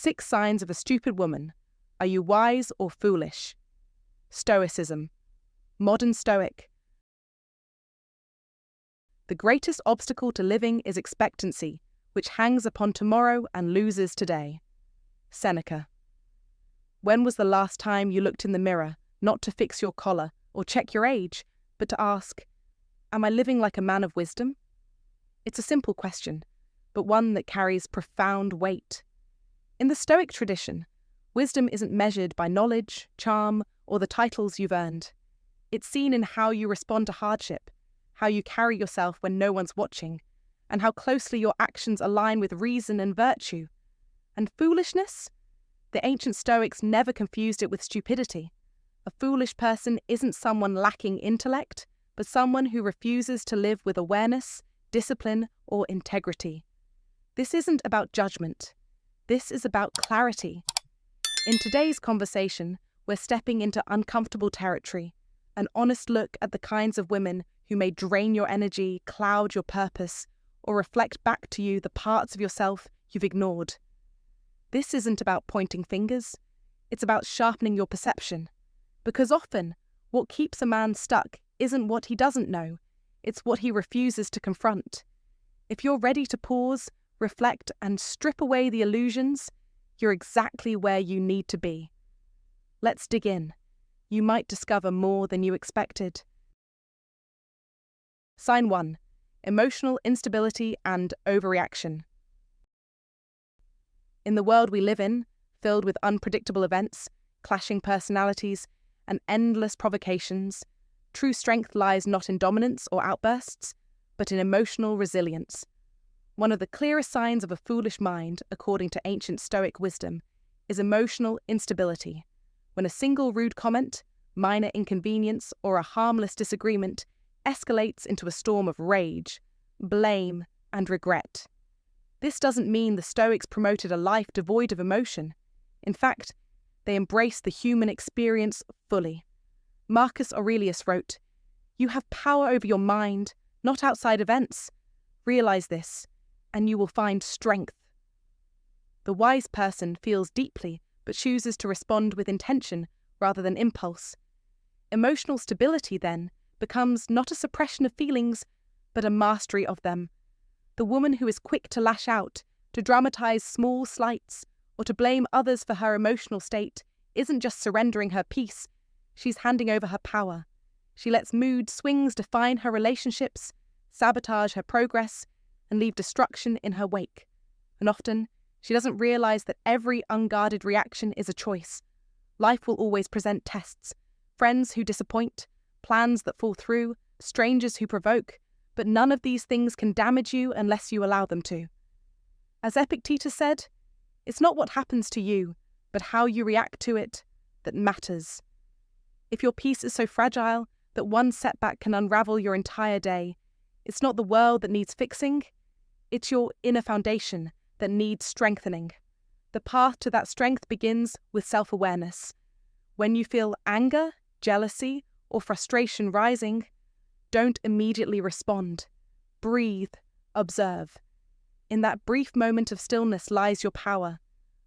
6 signs of a stupid woman. Are you wise or foolish? Stoicism. Modern Stoic. The greatest obstacle to living is expectancy, which hangs upon tomorrow and loses today. Seneca. When was the last time you looked in the mirror, not to fix your collar or check your age, but to ask, am I living like a man of wisdom? It's a simple question, but one that carries profound weight. In the Stoic tradition, wisdom isn't measured by knowledge, charm, or the titles you've earned. It's seen in how you respond to hardship, how you carry yourself when no one's watching, and how closely your actions align with reason and virtue. And foolishness? The ancient Stoics never confused it with stupidity. A foolish person isn't someone lacking intellect, but someone who refuses to live with awareness, discipline, or integrity. This isn't about judgment. This is about clarity. In today's conversation, we're stepping into uncomfortable territory, an honest look at the kinds of women who may drain your energy, cloud your purpose, or reflect back to you the parts of yourself you've ignored. This isn't about pointing fingers. It's about sharpening your perception. Because often, what keeps a man stuck isn't what he doesn't know, it's what he refuses to confront. If you're ready to pause, reflect, and strip away the illusions, you're exactly where you need to be. Let's dig in. You might discover more than you expected. Sign 1. Emotional instability and overreaction. In the world we live in, filled with unpredictable events, clashing personalities, and endless provocations, true strength lies not in dominance or outbursts, but in emotional resilience. One of the clearest signs of a foolish mind, according to ancient Stoic wisdom, is emotional instability. When a single rude comment, minor inconvenience, or a harmless disagreement escalates into a storm of rage, blame, and regret. This doesn't mean the Stoics promoted a life devoid of emotion. In fact, they embraced the human experience fully. Marcus Aurelius wrote, "You have power over your mind, not outside events. Realize this, and you will find strength." The wise person feels deeply, but chooses to respond with intention rather than impulse. Emotional stability, then, becomes not a suppression of feelings, but a mastery of them. The woman who is quick to lash out, to dramatize small slights, or to blame others for her emotional state isn't just surrendering her peace, she's handing over her power. She lets mood swings define her relationships, sabotage her progress, and leave destruction in her wake. And often, she doesn't realize that every unguarded reaction is a choice. Life will always present tests, friends who disappoint, plans that fall through, strangers who provoke, but none of these things can damage you unless you allow them to. As Epictetus said, it's not what happens to you, but how you react to it, that matters. If your peace is so fragile that one setback can unravel your entire day, it's not the world that needs fixing, it's your inner foundation that needs strengthening. The path to that strength begins with self-awareness. When you feel anger, jealousy, or frustration rising, don't immediately respond. Breathe, observe. In that brief moment of stillness lies your power.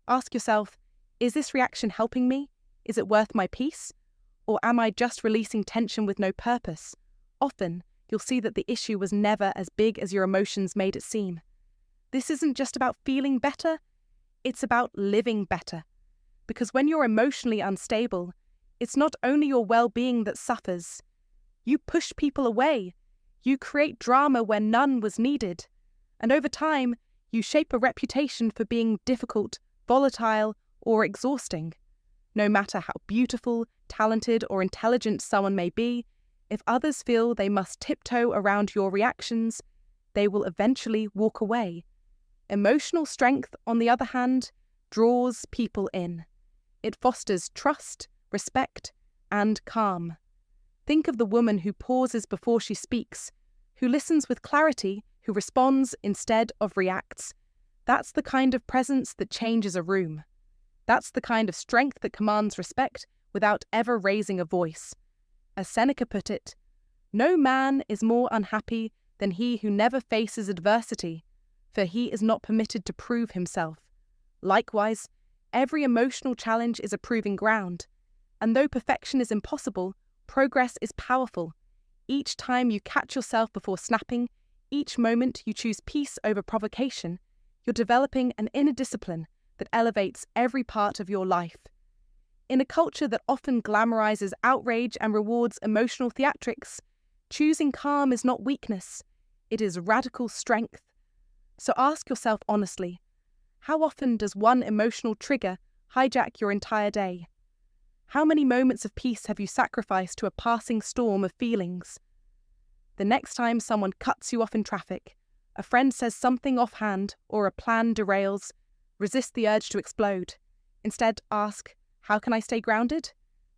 Ask yourself, is this reaction helping me? Is it worth my peace? Or am I just releasing tension with no purpose? Often, you'll see that the issue was never as big as your emotions made it seem. This isn't just about feeling better, it's about living better. Because when you're emotionally unstable, it's not only your well-being that suffers. You push people away. You create drama where none was needed. And over time, you shape a reputation for being difficult, volatile, or exhausting. No matter how beautiful, talented, or intelligent someone may be, if others feel they must tiptoe around your reactions, they will eventually walk away. Emotional strength, on the other hand, draws people in. It fosters trust, respect, and calm. Think of the woman who pauses before she speaks, who listens with clarity, who responds instead of reacts. That's the kind of presence that changes a room. That's the kind of strength that commands respect without ever raising a voice. As Seneca put it, "No man is more unhappy than he who never faces adversity, for he is not permitted to prove himself. Likewise, every emotional challenge is a proving ground. And though perfection is impossible, progress is powerful. Each time you catch yourself before snapping, each moment you choose peace over provocation, you're developing an inner discipline that elevates every part of your life. In a culture that often glamorizes outrage and rewards emotional theatrics, choosing calm is not weakness, it is radical strength. So ask yourself honestly, how often does one emotional trigger hijack your entire day? How many moments of peace have you sacrificed to a passing storm of feelings? The next time someone cuts you off in traffic, a friend says something offhand, or a plan derails, resist the urge to explode. Instead, ask, how can I stay grounded?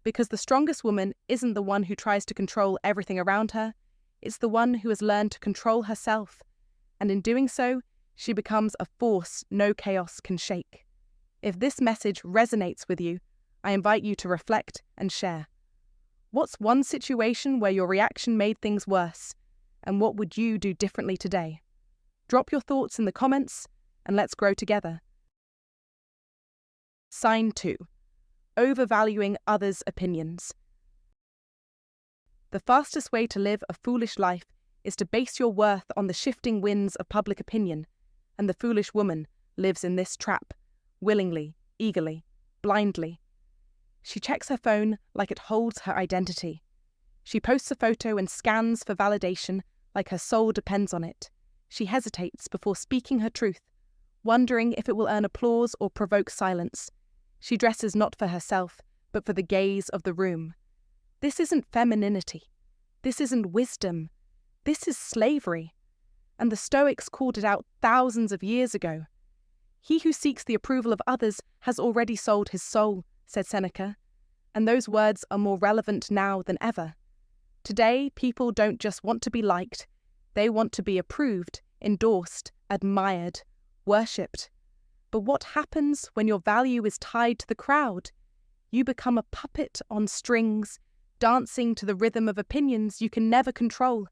Because the strongest woman isn't the one who tries to control everything around her, it's the one who has learned to control herself. And in doing so, she becomes a force no chaos can shake. If this message resonates with you, I invite you to reflect and share. What's one situation where your reaction made things worse? And what would you do differently today? Drop your thoughts in the comments, and let's grow together. Sign 2. Overvaluing others' opinions. The fastest way to live a foolish life is to base your worth on the shifting winds of public opinion, and the foolish woman lives in this trap, willingly, eagerly, blindly. She checks her phone like it holds her identity. She posts a photo and scans for validation like her soul depends on it. She hesitates before speaking her truth, wondering if it will earn applause or provoke silence. She dresses not for herself, but for the gaze of the room. This isn't femininity. This isn't wisdom. This is slavery. And the Stoics called it out thousands of years ago. He who seeks the approval of others has already sold his soul, said Seneca. And those words are more relevant now than ever. Today, people don't just want to be liked. They want to be approved, endorsed, admired, worshipped. But what happens when your value is tied to the crowd? You become a puppet on strings, dancing to the rhythm of opinions you can never control.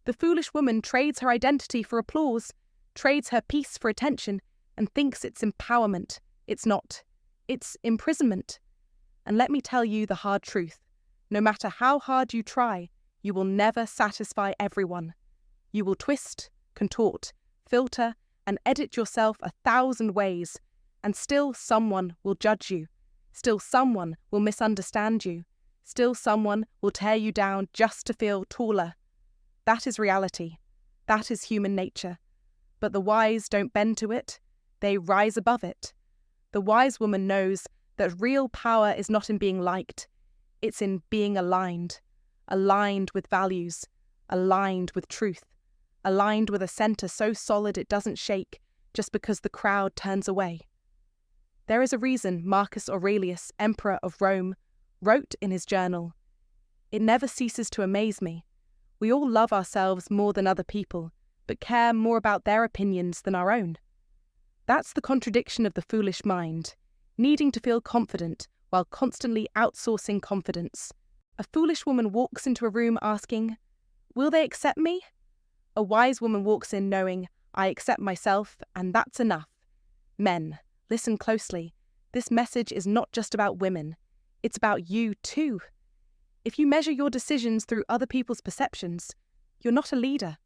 The foolish woman trades her identity for applause, trades her peace for attention, and thinks it's empowerment. It's not. It's imprisonment. And let me tell you the hard truth. No matter how hard you try, you will never satisfy everyone. You will twist, contort, filter, and edit yourself 1,000 ways, and still someone will judge you. Still someone will misunderstand you. Still someone will tear you down just to feel taller. That is reality. That is human nature. But the wise don't bend to it. They rise above it. The wise woman knows that real power is not in being liked. It's in being aligned. Aligned with values. Aligned with truth. Aligned with a center so solid it doesn't shake just because the crowd turns away. There is a reason Marcus Aurelius, Emperor of Rome, wrote in his journal, "It never ceases to amaze me. We all love ourselves more than other people, but care more about their opinions than our own." That's the contradiction of the foolish mind, needing to feel confident while constantly outsourcing confidence. A foolish woman walks into a room asking, "Will they accept me?" A wise woman walks in knowing, "I accept myself, and that's enough." Men, listen closely. This message is not just about women. It's about you too. If you measure your decisions through other people's perceptions, you're not a leader.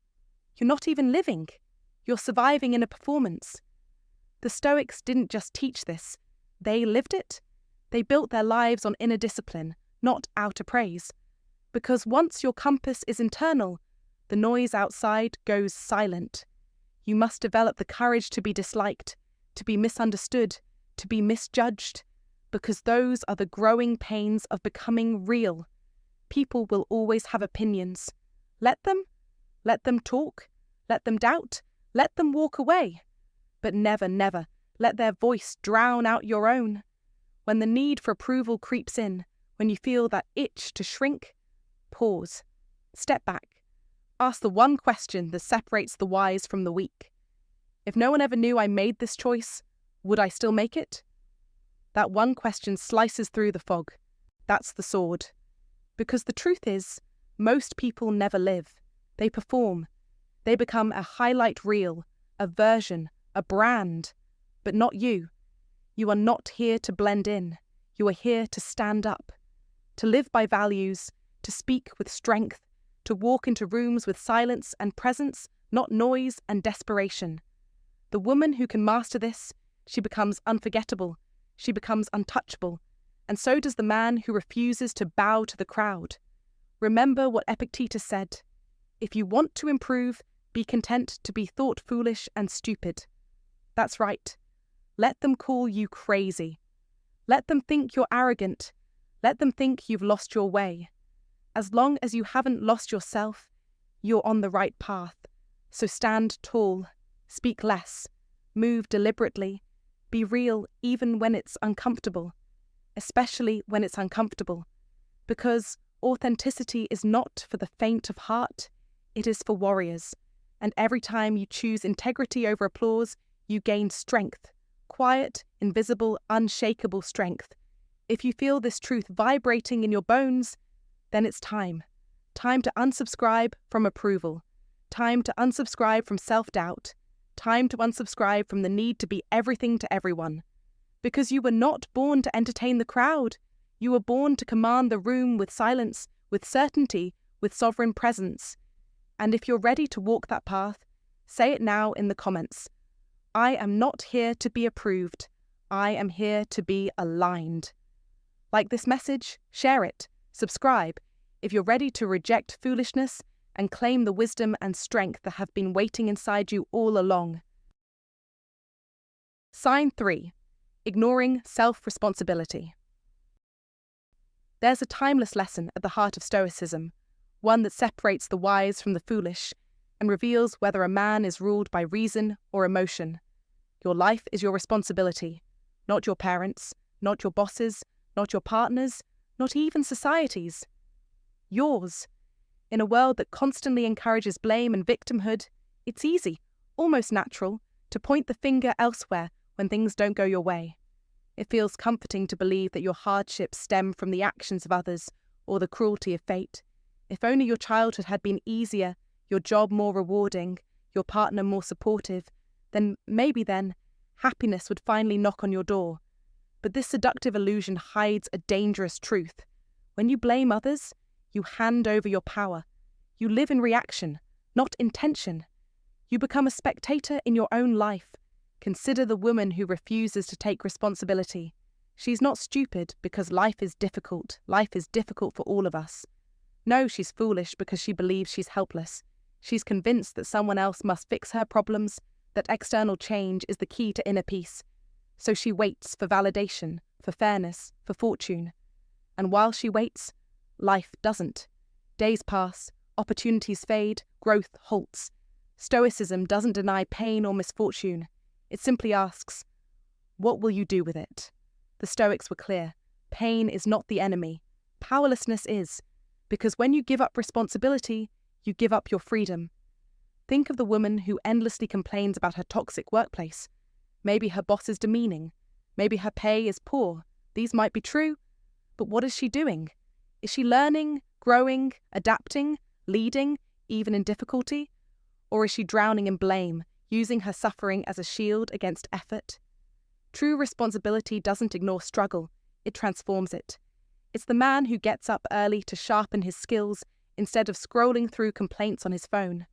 You're not even living. You're surviving in a performance. The Stoics didn't just teach this. They lived it. They built their lives on inner discipline, not outer praise. Because once your compass is internal, the noise outside goes silent. You must develop the courage to be disliked, to be misunderstood, to be misjudged, because those are the growing pains of becoming real. People will always have opinions. Let them. Let them talk. Let them doubt. Let them walk away. But never, never let their voice drown out your own. When the need for approval creeps in, when you feel that itch to shrink, pause. Step back. Ask the one question that separates the wise from the weak. If no one ever knew I made this choice, would I still make it? That one question slices through the fog. That's the sword. Because the truth is, most people never live. They perform. They become a highlight reel, a version, a brand, but not you. You are not here to blend in. You are here to stand up, to live by values, to speak with strength, to walk into rooms with silence and presence, not noise and desperation. The woman who can master this, she becomes unforgettable, she becomes untouchable, and so does the man who refuses to bow to the crowd. Remember what Epictetus said: if you want to improve, be content to be thought foolish and stupid. That's right. Let them call you crazy. Let them think you're arrogant. Let them think you've lost your way. As long as you haven't lost yourself, you're on the right path. So stand tall, speak less, move deliberately, be real even when it's uncomfortable, especially when it's uncomfortable, because authenticity is not for the faint of heart, it is for warriors, and every time you choose integrity over applause, you gain strength, quiet, invisible, unshakable strength. If you feel this truth vibrating in your bones, then it's time. Time to unsubscribe from approval. Time to unsubscribe from self-doubt. Time to unsubscribe from the need to be everything to everyone. Because you were not born to entertain the crowd. You were born to command the room with silence, with certainty, with sovereign presence. And if you're ready to walk that path, say it now in the comments. I am not here to be approved. I am here to be aligned. Like this message, share it, subscribe, if you're ready to reject foolishness and claim the wisdom and strength that have been waiting inside you all along. Sign 3. Ignoring self-responsibility. There's a timeless lesson at the heart of Stoicism, one that separates the wise from the foolish and reveals whether a man is ruled by reason or emotion. Your life is your responsibility, not your parents', not your bosses', not your partners', not even society's. Yours. In a world that constantly encourages blame and victimhood, it's easy, almost natural, to point the finger elsewhere when things don't go your way. It feels comforting to believe that your hardships stem from the actions of others or the cruelty of fate. If only your childhood had been easier, your job more rewarding, your partner more supportive, then maybe happiness would finally knock on your door. But this seductive illusion hides a dangerous truth. When you blame others, you hand over your power. You live in reaction, not intention. You become a spectator in your own life. Consider the woman who refuses to take responsibility. She's not stupid because life is difficult. Life is difficult for all of us. No, she's foolish because she believes she's helpless. She's convinced that someone else must fix her problems, that external change is the key to inner peace. So she waits for validation, for fairness, for fortune. And while she waits, life doesn't. Days pass, opportunities fade, growth halts. Stoicism doesn't deny pain or misfortune. It simply asks, what will you do with it? The Stoics were clear. Pain is not the enemy. Powerlessness is. Because when you give up responsibility, you give up your freedom. Think of the woman who endlessly complains about her toxic workplace. Maybe her boss is demeaning. Maybe her pay is poor. These might be true. But what is she doing? Is she learning, growing, adapting, leading, even in difficulty? Or is she drowning in blame, using her suffering as a shield against effort? True responsibility doesn't ignore struggle. It transforms it. It's the man who gets up early to sharpen his skills instead of scrolling through complaints on his phone.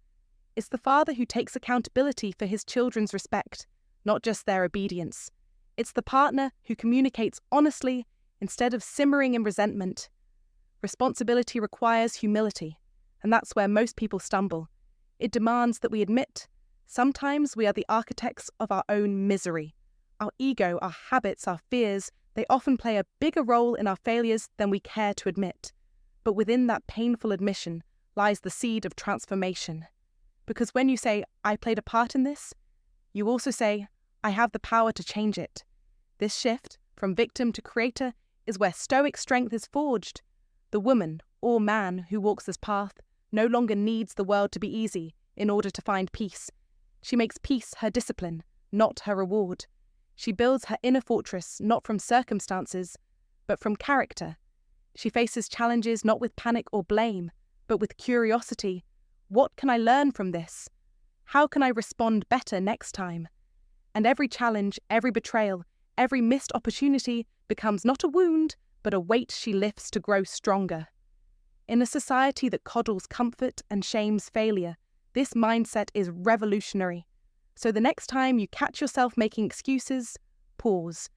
It's the father who takes accountability for his children's respect, not just their obedience. It's the partner who communicates honestly instead of simmering in resentment. Responsibility requires humility, and that's where most people stumble. It demands that we admit, sometimes we are the architects of our own misery. Our ego, our habits, our fears, they often play a bigger role in our failures than we care to admit. But within that painful admission lies the seed of transformation. Because when you say, I played a part in this, you also say, I have the power to change it. This shift from victim to creator is where Stoic strength is forged. The woman or man who walks this path no longer needs the world to be easy in order to find peace. She makes peace her discipline, not her reward. She builds her inner fortress not from circumstances, but from character. She faces challenges not with panic or blame, but with curiosity. What can I learn from this? How can I respond better next time? And every challenge, every betrayal, Every missed opportunity becomes not a wound, but a weight she lifts to grow stronger. In a society that coddles comfort and shames failure, this mindset is revolutionary. So the next time you catch yourself making excuses, pause.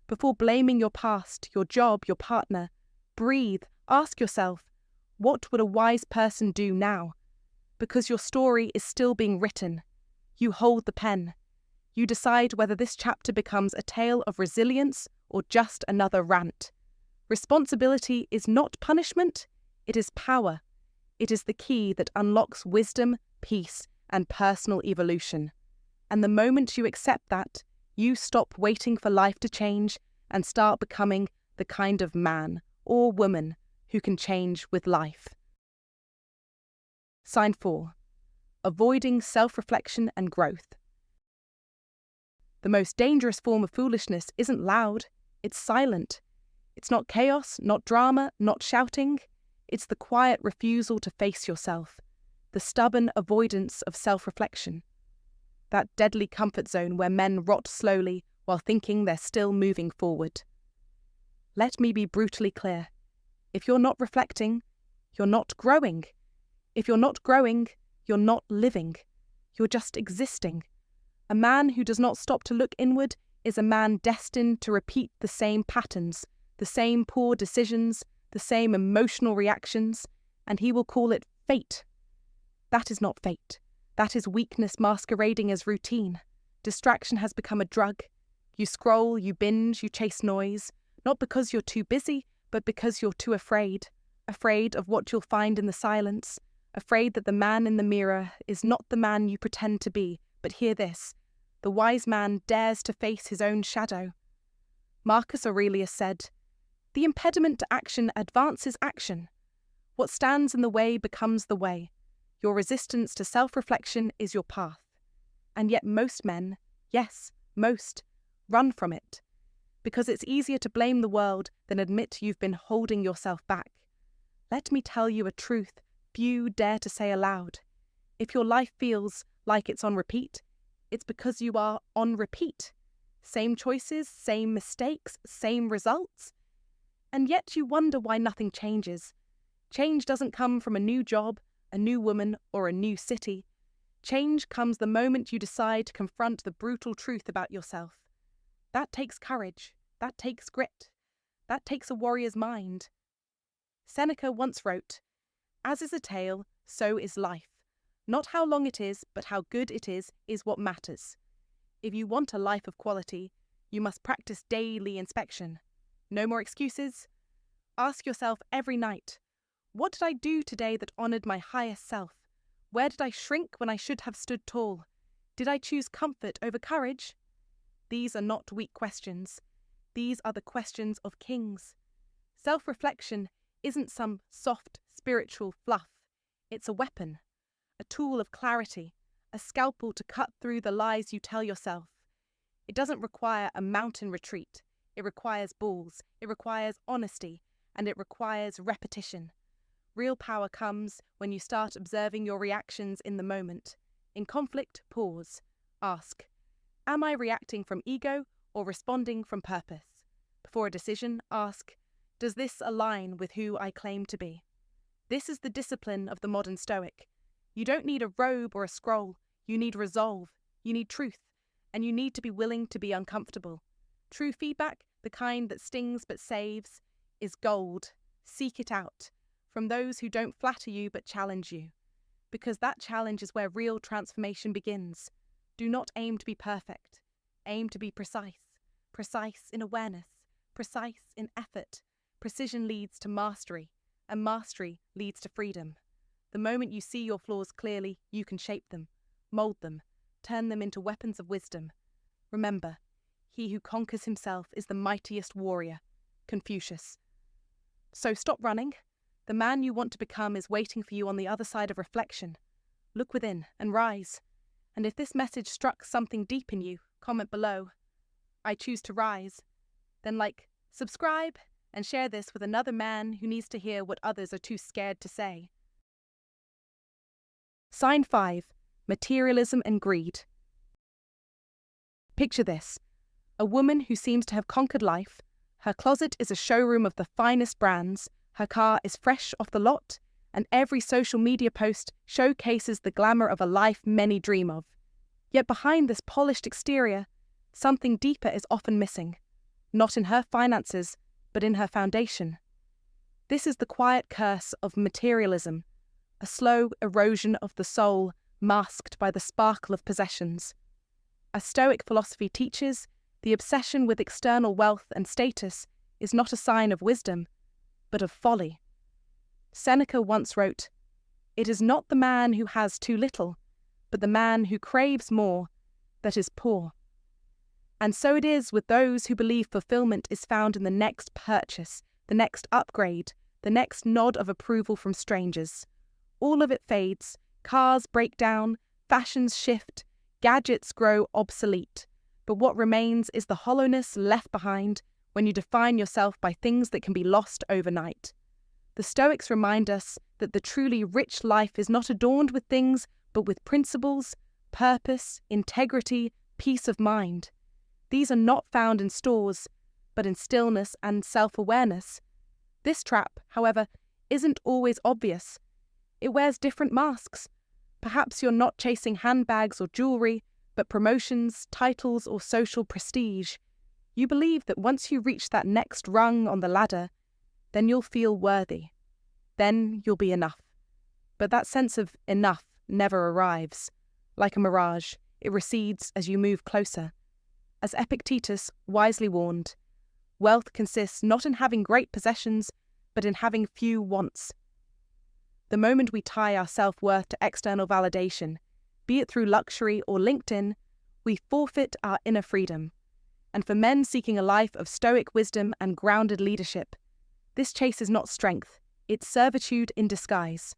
Before blaming your past, your job, your partner, breathe, ask yourself, what would a wise person do now? Because your story is still being written. You hold the pen. You decide whether this chapter becomes a tale of resilience or just another rant. Responsibility is not punishment, it is power. It is the key that unlocks wisdom, peace, and personal evolution. And the moment you accept that, you stop waiting for life to change and start becoming the kind of man or woman who can change with life. Sign 4. Avoiding self-reflection and growth. The most dangerous form of foolishness isn't loud, it's silent. It's not chaos, not drama, not shouting. It's the quiet refusal to face yourself, the stubborn avoidance of self-reflection. That deadly comfort zone where men rot slowly while thinking they're still moving forward. Let me be brutally clear. If you're not reflecting, you're not growing. If you're not growing, you're not living. You're just existing. A man who does not stop to look inward is a man destined to repeat the same patterns, the same poor decisions, the same emotional reactions, and he will call it fate. That is not fate. That is weakness masquerading as routine. Distraction has become a drug. You scroll, you binge, you chase noise, not because you're too busy, but because you're too afraid. Afraid of what you'll find in the silence. Afraid that the man in the mirror is not the man you pretend to be. But hear this. The wise man dares to face his own shadow. Marcus Aurelius said, "The impediment to action advances action. What stands in the way becomes the way. Your resistance to self-reflection is your path." And yet most men, yes, most, run from it. Because it's easier to blame the world than admit you've been holding yourself back. Let me tell you a truth few dare to say aloud. If your life feels like it's on repeat, it's because you are on repeat. Same choices, same mistakes, same results. And yet you wonder why nothing changes. Change doesn't come from a new job, a new woman, or a new city. Change comes the moment you decide to confront the brutal truth about yourself. That takes courage. That takes grit. That takes a warrior's mind. Seneca once wrote, "As is a tale, so is life. Not how long it is, but how good it is what matters." If you want a life of quality, you must practice daily inspection. No more excuses. Ask yourself every night, what did I do today that honoured my highest self? Where did I shrink when I should have stood tall? Did I choose comfort over courage? These are not weak questions. These are the questions of kings. Self-reflection isn't some soft, spiritual fluff. It's a weapon, a tool of clarity, a scalpel to cut through the lies you tell yourself. It doesn't require a mountain retreat. It requires balls, it requires honesty, and it requires repetition. Real power comes when you start observing your reactions in the moment. In conflict, pause. Ask, am I reacting from ego or responding from purpose? Before a decision, ask, does this align with who I claim to be? This is the discipline of the modern Stoic. You don't need a robe or a scroll. You need resolve. You need truth. And you need to be willing to be uncomfortable. True feedback, the kind that stings but saves, is gold. Seek it out. From those who don't flatter you but challenge you. Because that challenge is where real transformation begins. Do not aim to be perfect. Aim to be precise. Precise in awareness. Precise in effort. Precision leads to mastery. And mastery leads to freedom. The moment you see your flaws clearly, you can shape them, mold them, turn them into weapons of wisdom. Remember, he who conquers himself is the mightiest warrior. Confucius. So stop running. The man you want to become is waiting for you on the other side of reflection. Look within and rise. And if this message struck something deep in you, comment below. I choose to rise. Then subscribe, and share this with another man who needs to hear what others are too scared to say. Sign 5. Materialism and greed. Picture this. A woman who seems to have conquered life. Her closet is a showroom of the finest brands, her car is fresh off the lot, and every social media post showcases the glamour of a life many dream of. Yet behind this polished exterior, something deeper is often missing. Not in her finances, but in her foundation. This is the quiet curse of materialism, a slow erosion of the soul masked by the sparkle of possessions. As Stoic philosophy teaches, the obsession with external wealth and status is not a sign of wisdom, but of folly. Seneca once wrote, "It is not the man who has too little, but the man who craves more that is poor." And so it is with those who believe fulfillment is found in the next purchase, the next upgrade, the next nod of approval from strangers. All of it fades, cars break down, fashions shift, gadgets grow obsolete. But what remains is the hollowness left behind when you define yourself by things that can be lost overnight. The Stoics remind us that the truly rich life is not adorned with things, but with principles, purpose, integrity, peace of mind. These are not found in stores, but in stillness and self-awareness. This trap, however, isn't always obvious. It wears different masks. Perhaps you're not chasing handbags or jewelry, but promotions, titles, or social prestige. You believe that once you reach that next rung on the ladder, then you'll feel worthy. Then you'll be enough. But that sense of enough never arrives. Like a mirage, it recedes as you move closer. As Epictetus wisely warned, wealth consists not in having great possessions, but in having few wants. The moment we tie our self-worth to external validation, be it through luxury or LinkedIn, we forfeit our inner freedom. And for men seeking a life of stoic wisdom and grounded leadership, this chase is not strength, it's servitude in disguise.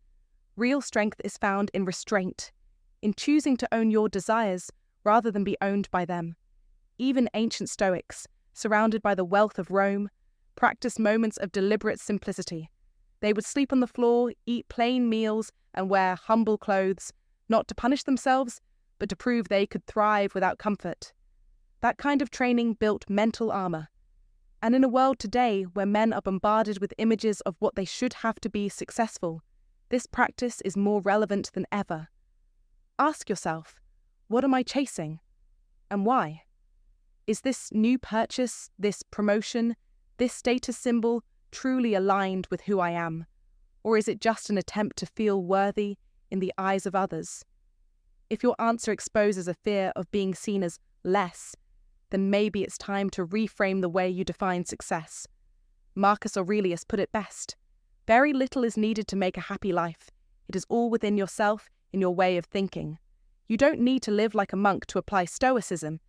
Real strength is found in restraint, in choosing to own your desires rather than be owned by them. Even ancient Stoics, surrounded by the wealth of Rome, practiced moments of deliberate simplicity. They would sleep on the floor, eat plain meals, and wear humble clothes, not to punish themselves, but to prove they could thrive without comfort. That kind of training built mental armor. And in a world today where men are bombarded with images of what they should have to be successful, this practice is more relevant than ever. Ask yourself, what am I chasing? And why? Is this new purchase, this promotion, this status symbol truly aligned with who I am? Or is it just an attempt to feel worthy in the eyes of others? If your answer exposes a fear of being seen as less, then maybe it's time to reframe the way you define success. Marcus Aurelius put it best. Very little is needed to make a happy life. It is all within yourself, in your way of thinking. You don't need to live like a monk to apply Stoicism.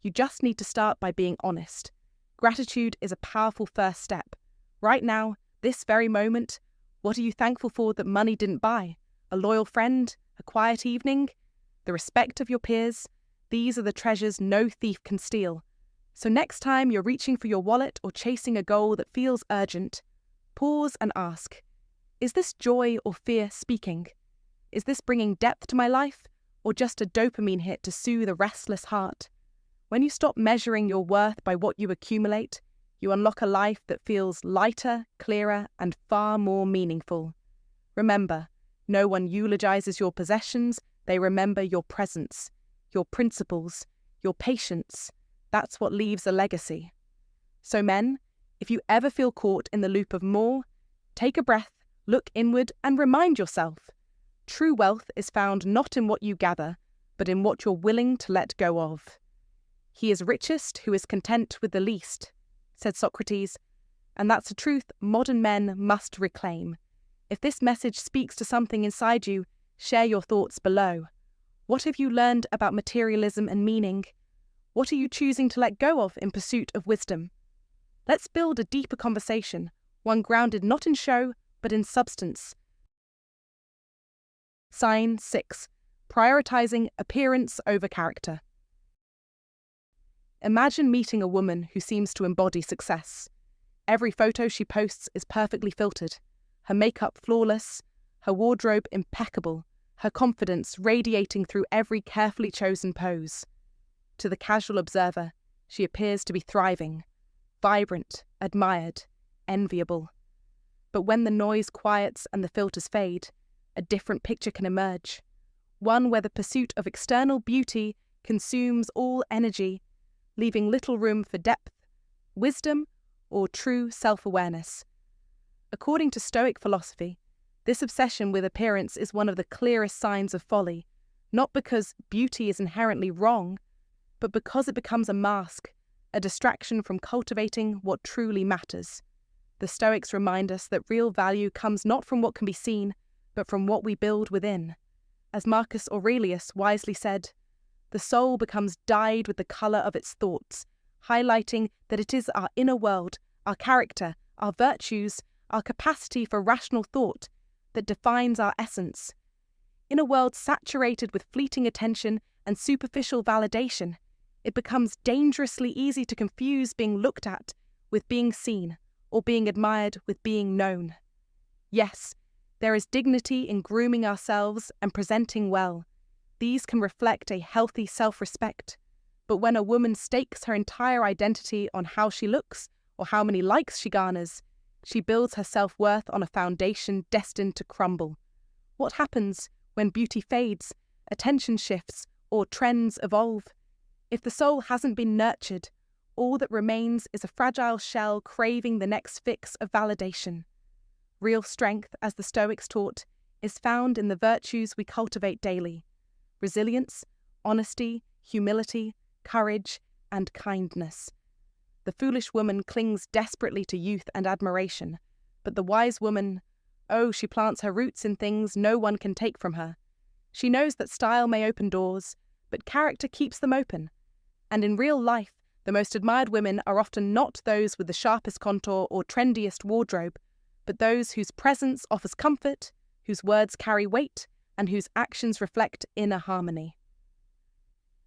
You just need to start by being honest. Gratitude is a powerful first step. Right now, this very moment, what are you thankful for that money didn't buy? A loyal friend? A quiet evening? The respect of your peers? These are the treasures no thief can steal. So next time you're reaching for your wallet or chasing a goal that feels urgent, pause and ask, is this joy or fear speaking? Is this bringing depth to my life, or just a dopamine hit to soothe a restless heart? When you stop measuring your worth by what you accumulate, you unlock a life that feels lighter, clearer, and far more meaningful. Remember, no one eulogizes your possessions, they remember your presence, your principles, your patience. That's what leaves a legacy. So men, if you ever feel caught in the loop of more, take a breath, look inward, and remind yourself. True wealth is found not in what you gather, but in what you're willing to let go of. He is richest who is content with the least, said Socrates, and that's a truth modern men must reclaim. If this message speaks to something inside you, share your thoughts below. What have you learned about materialism and meaning? What are you choosing to let go of in pursuit of wisdom? Let's build a deeper conversation, one grounded not in show, but in substance. Sign 6. Prioritizing appearance over character. Imagine meeting a woman who seems to embody success. Every photo she posts is perfectly filtered, her makeup flawless, her wardrobe impeccable, her confidence radiating through every carefully chosen pose. To the casual observer, She appears to be thriving, vibrant, admired, enviable. But when the noise quiets and the filters fade, a different picture can emerge. One where the pursuit of external beauty consumes all energy, leaving little room for depth, wisdom, or true self-awareness. According to Stoic philosophy, this obsession with appearance is one of the clearest signs of folly, not because beauty is inherently wrong, but because it becomes a mask, a distraction from cultivating what truly matters. The Stoics remind us that real value comes not from what can be seen, but from what we build within. As Marcus Aurelius wisely said, the soul becomes dyed with the colour of its thoughts, highlighting that it is our inner world, our character, our virtues, our capacity for rational thought that defines our essence. In a world saturated with fleeting attention and superficial validation, it becomes dangerously easy to confuse being looked at with being seen, or being admired with being known. Yes, there is dignity in grooming ourselves and presenting well. These can reflect a healthy self-respect. But when a woman stakes her entire identity on how she looks or how many likes she garners, she builds her self-worth on a foundation destined to crumble. What happens when beauty fades, attention shifts, or trends evolve? If the soul hasn't been nurtured, all that remains is a fragile shell craving the next fix of validation. Real strength, as the Stoics taught, is found in the virtues we cultivate daily: resilience, honesty, humility, courage, and kindness. The foolish woman clings desperately to youth and admiration, but the wise woman, she plants her roots in things no one can take from her. She knows that style may open doors, but character keeps them open. And in real life, the most admired women are often not those with the sharpest contour or trendiest wardrobe, but those whose presence offers comfort, whose words carry weight, and whose actions reflect inner harmony.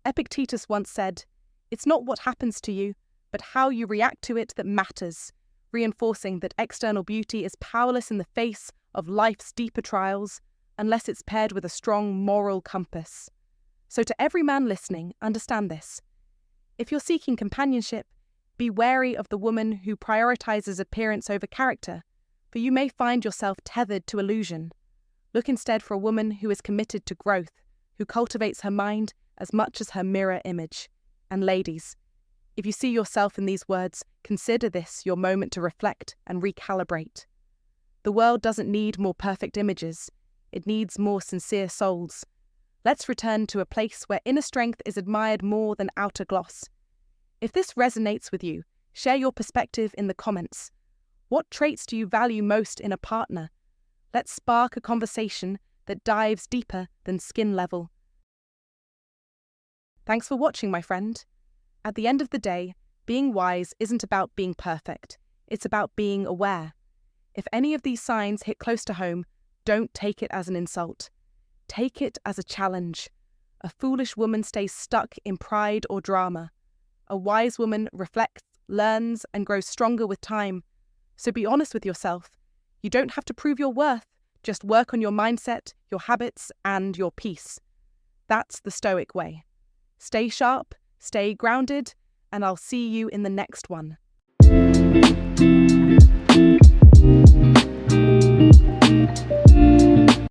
Epictetus once said, "It's not what happens to you, but how you react to it that matters," reinforcing that external beauty is powerless in the face of life's deeper trials unless it's paired with a strong moral compass. So to every man listening, understand this. If you're seeking companionship, be wary of the woman who prioritizes appearance over character, for you may find yourself tethered to illusion. Look instead for a woman who is committed to growth, who cultivates her mind as much as her mirror image. And ladies, if you see yourself in these words, consider this your moment to reflect and recalibrate. The world doesn't need more perfect images. It needs more sincere souls. Let's return to a place where inner strength is admired more than outer gloss. If this resonates with you, share your perspective in the comments. What traits do you value most in a partner? Let's spark a conversation that dives deeper than skin level. Thanks for watching, my friend. At the end of the day, being wise isn't about being perfect. It's about being aware. If any of these signs hit close to home, don't take it as an insult. Take it as a challenge. A foolish woman stays stuck in pride or drama. A wise woman reflects, learns, and grows stronger with time. So be honest with yourself. You don't have to prove your worth. Just work on your mindset, your habits, and your peace. That's the Stoic way. Stay sharp, stay grounded, and I'll see you in the next one.